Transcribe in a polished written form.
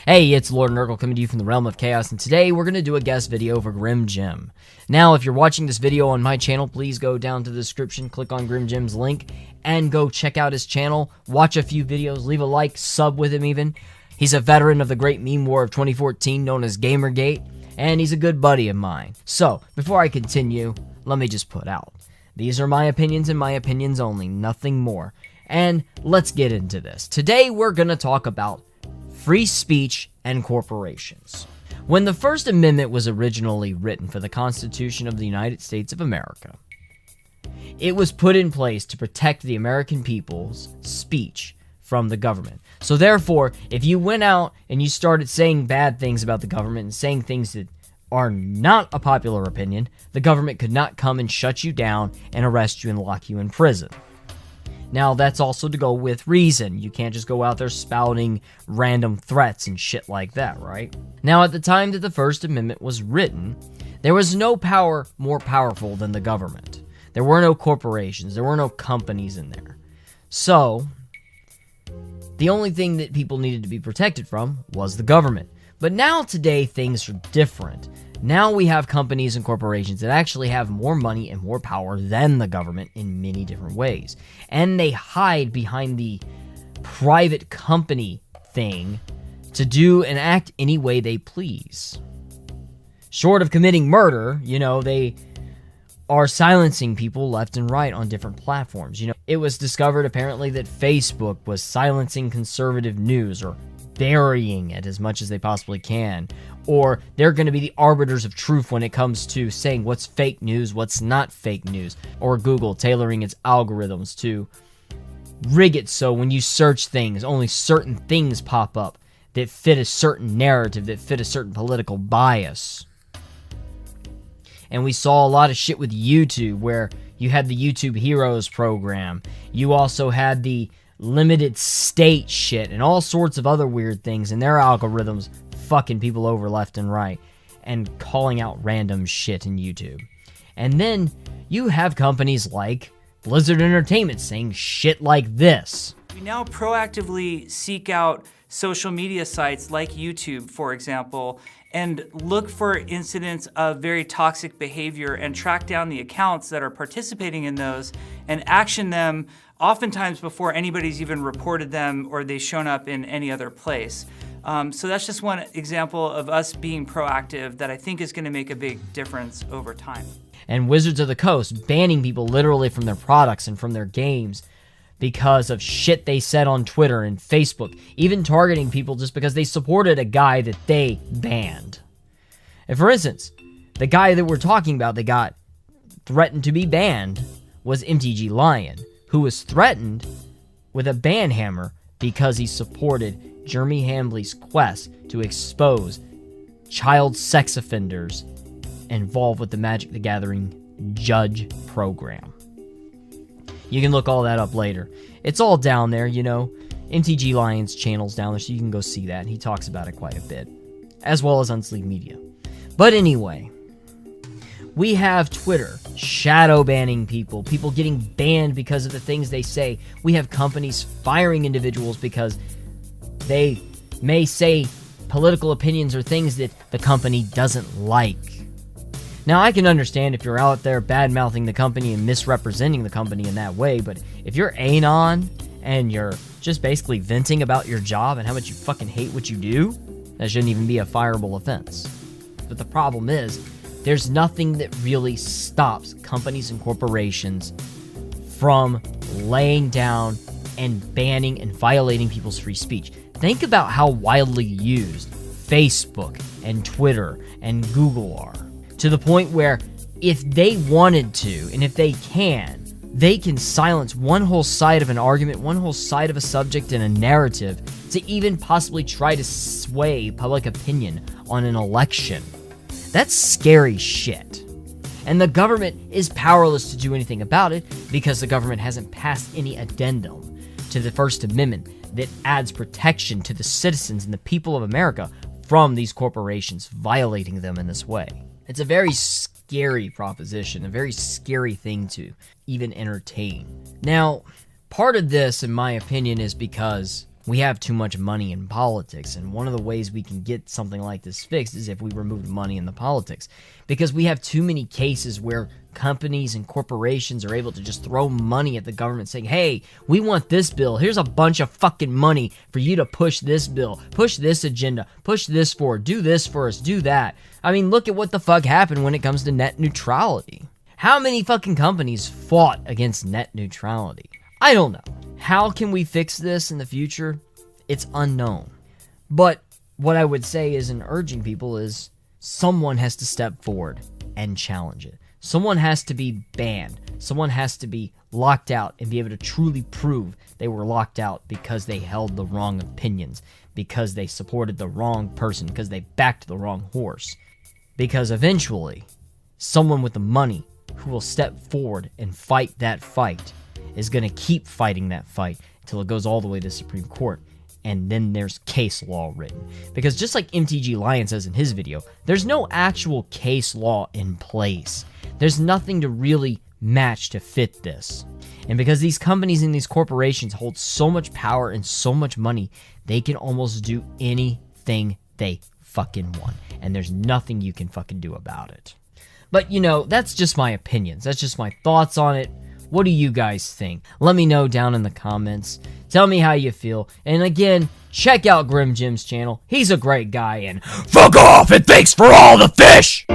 Hey, it's Lord Nurgle coming to you from the Realm of Chaos, and today we're going to do a guest video for Grim Jim. Now, if you're watching this video on my channel, please go down to the description, click on Grim Jim's link, and go check out his channel, watch a few videos, leave a like, sub with him even. He's a veteran of the great meme war of 2014 known as Gamergate, and he's a good buddy of mine. So, before I continue, let me just put out, these are my opinions and my opinions only, nothing more. And let's get into this. Today we're going to talk about free speech and corporations. When the First Amendment was originally written for the Constitution of the United States of America, it was put in place to protect the American people's speech from the government. So therefore, if you went out and you started saying bad things about the government and saying things that are not a popular opinion, the government could not come and shut you down and arrest you and lock you in prison. Now, that's also to go with reason. You can't just go out there spouting random threats and shit like that, right? Now, at the time that the First Amendment was written, there was no power more powerful than the government. There were no corporations. There were no companies in there. So, the only thing that people needed to be protected from was the government. But now, today, things are different. Now we have companies and corporations that actually have more money and more power than the government in many different ways. And they hide behind the private company thing to do and act any way they please. Short of committing murder, they are silencing people left and right on different platforms. It was discovered apparently that Facebook was silencing conservative news or burying it as much as they possibly can. Or they're going to be the arbiters of truth when it comes to saying what's fake news, what's not fake news. Or Google tailoring its algorithms to rig it so when you search things, only certain things pop up that fit a certain narrative, that fit a certain political bias. And we saw a lot of shit with YouTube where you had the YouTube Heroes program. You also had the limited state shit and all sorts of other weird things, and their algorithms fucking people over left and right and calling out random shit in YouTube. And then you have companies like Blizzard Entertainment saying shit like this. We now proactively seek out social media sites like YouTube, for example, and look for incidents of very toxic behavior and track down the accounts that are participating in those and action them oftentimes before anybody's even reported them or they've shown up in any other place. So that's just one example of us being proactive that I think is going to make a big difference over time. And Wizards of the Coast banning people literally from their products and from their games because of shit they said on Twitter and Facebook, even targeting people just because they supported a guy that they banned. And for instance, the guy that we're talking about that got threatened to be banned was MTG Lion, who was threatened with a ban hammer because he supported Jeremy Hambley's quest to expose child sex offenders involved with the Magic the Gathering Judge program. You can look all that up later. It's all down there, MTG Lion's channel's down there, so you can go see that. He talks about it quite a bit, as well as Unsleeved Media. But anyway, we have Twitter shadow banning people getting banned because of the things they say. We have companies firing individuals because they may say political opinions or things that the company doesn't like. Now, I can understand if you're out there bad-mouthing the company and misrepresenting the company in that way, but if you're anon and you're just basically venting about your job and how much you fucking hate what you do, that shouldn't even be a fireable offense. But the problem is, there's nothing that really stops companies and corporations from laying down and banning and violating people's free speech. Think about how widely used Facebook and Twitter and Google are, to the point where if they wanted to, and if they can silence one whole side of an argument, one whole side of a subject and a narrative to even possibly try to sway public opinion on an election. That's scary shit. And the government is powerless to do anything about it because the government hasn't passed any addendum to the First Amendment that adds protection to the citizens and the people of America from these corporations violating them in this way. It's a very scary proposition, a very scary thing to even entertain. Now, part of this, in my opinion, is because we have too much money in politics, and one of the ways we can get something like this fixed is if we remove money in the politics, because we have too many cases where companies and corporations are able to just throw money at the government saying, hey, we want this bill, here's a bunch of fucking money for you to push this bill, push this agenda, push this forward, do this for us, do that. I mean, look at what the fuck happened when it comes to net neutrality. How many fucking companies fought against net neutrality? I don't know. How can we fix this in the future? It's unknown. But what I would say is, in urging people, is someone has to step forward and challenge it. Someone has to be banned. Someone has to be locked out and be able to truly prove they were locked out because they held the wrong opinions, because they supported the wrong person, because they backed the wrong horse. Because eventually, someone with the money who will step forward and fight that fight is going to keep fighting that fight until it goes all the way to the Supreme Court. And then there's case law written. Because just like MTG Lion says in his video, there's no actual case law in place. There's nothing to really match to fit this. And because these companies and these corporations hold so much power and so much money, they can almost do anything they fucking want. And there's nothing you can fucking do about it. But, you know, that's just my opinions. That's just my thoughts on it. What do you guys think? Let me know down in the comments. Tell me how you feel. And again, check out Grim Jim's channel. He's a great guy, and fuck off and thanks for all the fish!